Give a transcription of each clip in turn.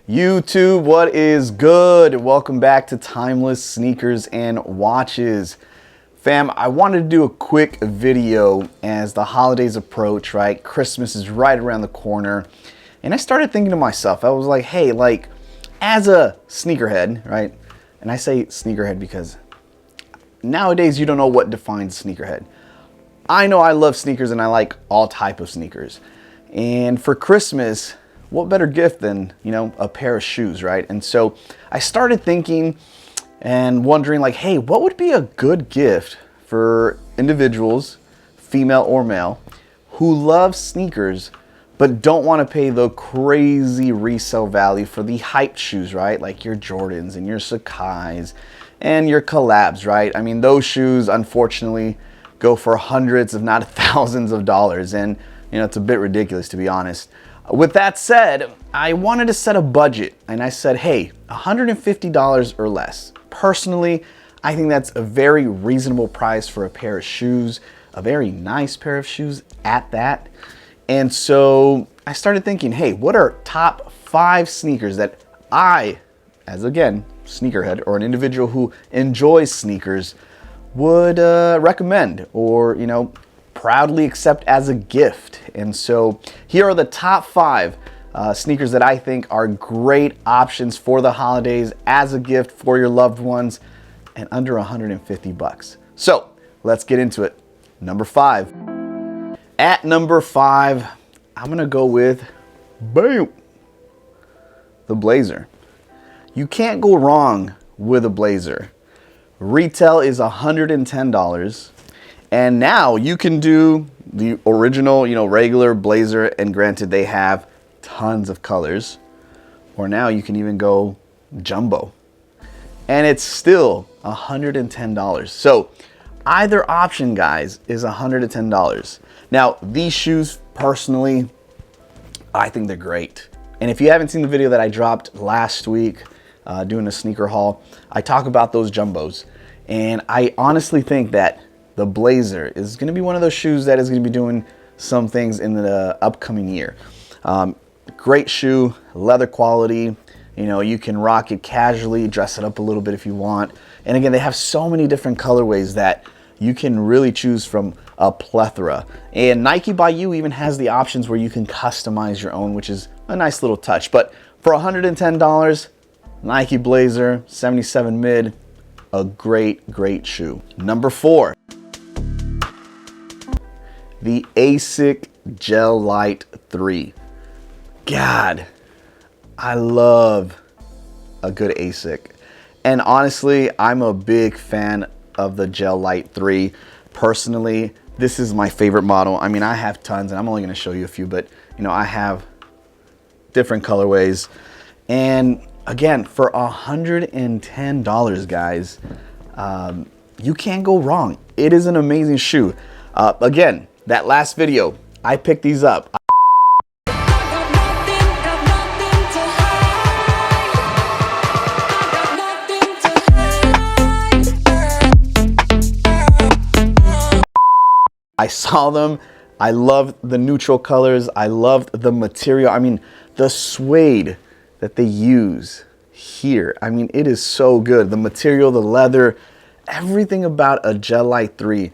YouTube, what is good? Welcome back to Timeless Sneakers and Watches. Fam, I wanted to do a quick video as the holidays approach, right? Christmas is right around the corner. And I started thinking to myself, I was like, hey, like, as a sneakerhead, right? And I say sneakerhead because nowadays you don't know what defines sneakerhead. I know I love sneakers and I like all type of sneakers. And for Christmas, what better gift than, you know, a pair of shoes, right? And so I started thinking and wondering like, hey, what would be a good gift for individuals, female or male, who love sneakers but don't want to pay the crazy resale value for the hyped shoes, right? Like your Jordans and your Sakai's and your collabs, right? I mean, those shoes, unfortunately, go for hundreds, if not thousands of dollars. And, you know, it's a bit ridiculous, to be honest. With that said, I wanted to set a budget and I said, hey, $150 or less. Personally, I think that's a very reasonable price for a pair of shoes, a very nice pair of shoes at that. And so I started thinking, hey, what are top 5 sneakers that I, as again, sneakerhead or an individual who enjoys sneakers, would recommend or, you know, proudly accept as a gift. And so here are the top 5 sneakers that I think are great options for the holidays as a gift for your loved ones and under 150 bucks. So let's get into it. Number 5. At number 5, I'm gonna go with, bam, the blazer. You can't go wrong with a blazer. Retail is $110. And now you can do the original, you know, regular blazer, and granted they have tons of colors. Or now you can even go jumbo. And it's still $110. So either option, guys, is $110. Now, these shoes, personally, I think they're great. And if you haven't seen the video that I dropped last week doing a sneaker haul, I talk about those jumbos. And I honestly think that the blazer is going to be one of those shoes that is going to be doing some things in the upcoming year. Great shoe, leather quality. You know, you can rock it casually, dress it up a little bit if you want. And again, they have so many different colorways that you can really choose from a plethora. And Nike by You even has the options where you can customize your own, which is a nice little touch. But for $110, Nike Blazer 77 mid, a great shoe. Number 4. The Asics Gel Light 3. God, I love a good Asics. And honestly, I'm a big fan of the Gel Light 3. Personally, this is my favorite model. I mean, I have tons, and I'm only gonna show you a few, but you know, I have different colorways. And again, for $110, guys, you can't go wrong. It is an amazing shoe. Again, that last video, I picked these up. I saw them. I loved the neutral colors. I loved the material. I mean, the suede that they use here. I mean, it is so good. The material, the leather, everything about a Gel Light 3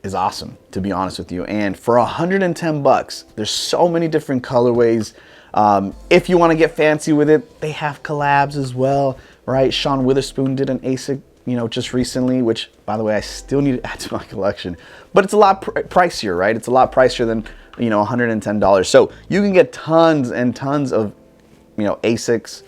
is awesome, to be honest with you. And for 110 bucks, there's so many different colorways. If you want to get fancy with it, they have collabs as well, right? Sean Witherspoon did an Asics, you know, just recently, which, by the way, I still need to add to my collection. But it's a lot pricier, right? It's a lot pricier than, you know, $110. So you can get tons and tons of, you know, Asics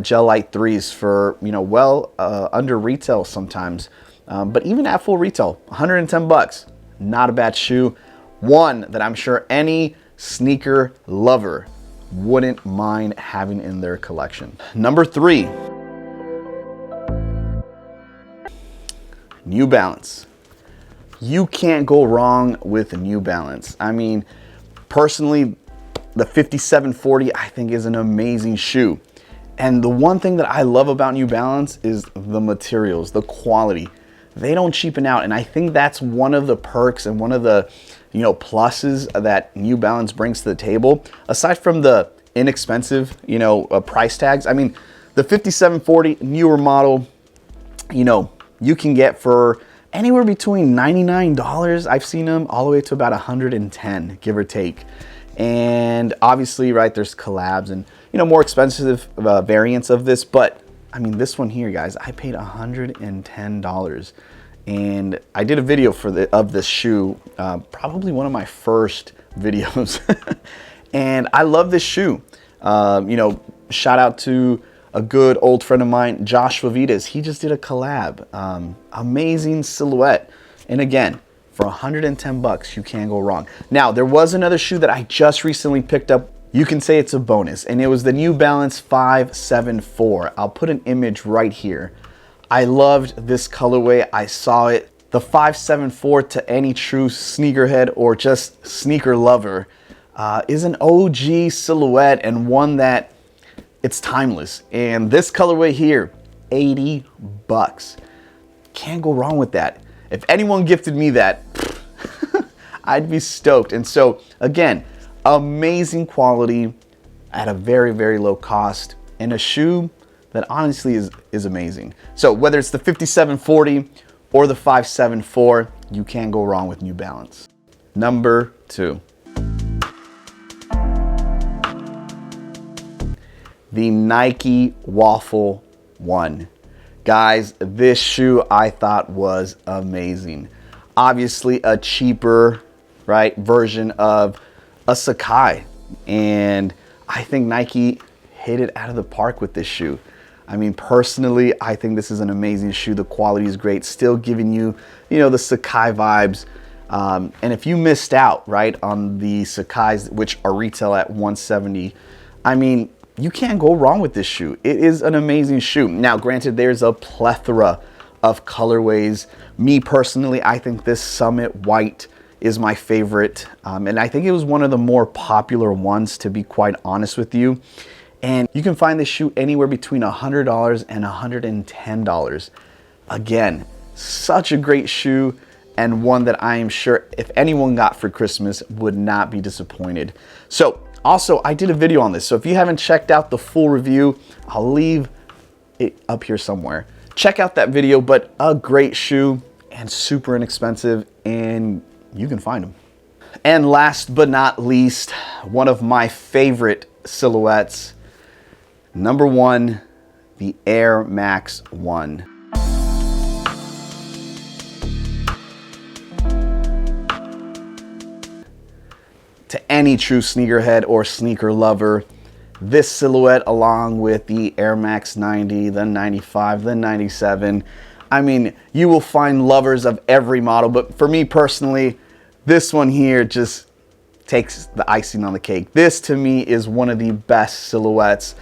Gel Light 3s for, you know, well under retail sometimes. But even at full retail, 110 bucks, not a bad shoe. One that I'm sure any sneaker lover wouldn't mind having in their collection. Number 3. New Balance. You can't go wrong with New Balance. I mean, personally, the 5740 I think is an amazing shoe. And the one thing that I love about New Balance is the materials, the quality. They don't cheapen out, and I think that's one of the perks and one of the, you know, pluses that New Balance brings to the table. Aside from the inexpensive, you know, price tags. I mean, the 5740 newer model, you know, you can get for anywhere between $99. I've seen them all the way to about $110, give or take. And obviously, right, there's collabs and, you know, more expensive variants of this. But I mean, this one here, guys, I paid $110. And I did a video of this shoe, probably one of my first videos. And I love this shoe. You know, shout out to a good old friend of mine, Josh Vavitas. He just did a collab. Amazing silhouette. And again, for 110 bucks, you can't go wrong. Now, there was another shoe that I just recently picked up. You can say it's a bonus, and it was the New Balance 574. I'll put an image right here. I loved this colorway. I saw it. The 574, to any true sneakerhead or just sneaker lover, is an OG silhouette and one that it's timeless. And this colorway here, 80 bucks. Can't go wrong with that. If anyone gifted me that, I'd be stoked. And so again, amazing quality at a very, very low cost, and a shoe that honestly is amazing. So whether it's the 5740 or the 574, you can't go wrong with New Balance. Number 2. The Nike Waffle 1. Guys, this shoe I thought was amazing. Obviously a cheaper, right, version of a Sacai. And I think Nike hit it out of the park with this shoe. I mean, personally, I think this is an amazing shoe. The quality is great, still giving you, you know, the Sacai vibes. And if you missed out, right, on the Sacais, which are retail at $170, I mean, you can't go wrong with this shoe. It is an amazing shoe. Now, granted, there's a plethora of colorways. Me personally, I think this Summit White is my favorite. And I think it was one of the more popular ones, to be quite honest with you. And you can find this shoe anywhere between $100 and $110. Again, such a great shoe, and one that I am sure if anyone got for Christmas would not be disappointed. So also, I did a video on this. So if you haven't checked out the full review, I'll leave it up here somewhere. Check out that video, but a great shoe and super inexpensive, and you can find them. And last but not least, one of my favorite silhouettes, number 1, the Air Max 1. To any true sneakerhead or sneaker lover, this silhouette, along with the Air Max 90, the 95, the 97, I mean, you will find lovers of every model, but for me personally, this one here just takes the icing on the cake. This to me is one of the best silhouettes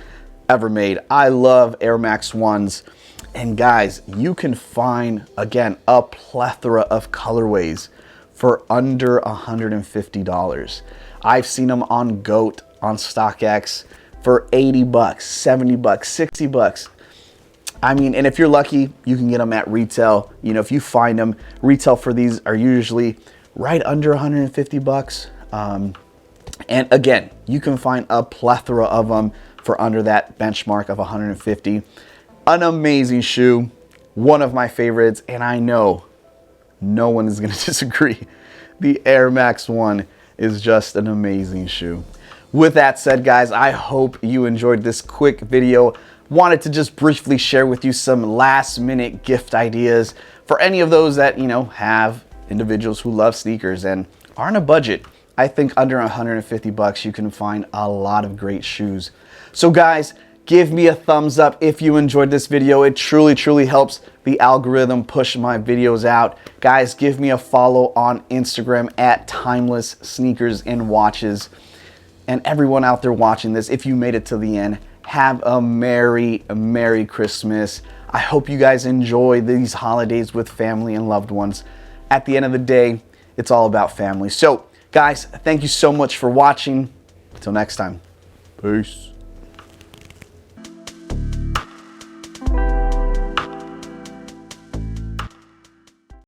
ever made. I love Air Max 1s. And guys, you can find, again, a plethora of colorways for under $150. I've seen them on GOAT, on StockX for 80 bucks, 70 bucks, 60 bucks. I mean, and if you're lucky, you can get them at retail. You know, if you find them, retail for these are usually right under 150 bucks. And again, you can find a plethora of them for under that benchmark of 150. An amazing shoe, one of my favorites, and I know no one is going to disagree. The Air Max 1 is just an amazing shoe. With that said, guys, I hope you enjoyed this quick video. Wanted to just briefly share with you some last minute gift ideas for any of those that, you know, have individuals who love sneakers and are on a budget. I think under 150 bucks, you can find a lot of great shoes. So guys, give me a thumbs up if you enjoyed this video. It truly, truly helps the algorithm push my videos out. Guys, give me a follow on Instagram at Timeless Sneakers and Watches. And everyone out there watching this, if you made it to the end, have a Merry Christmas. I hope you guys enjoy these holidays with family and loved ones. At the end of the day, it's all about family. So guys, thank you so much for watching. Until next time, peace.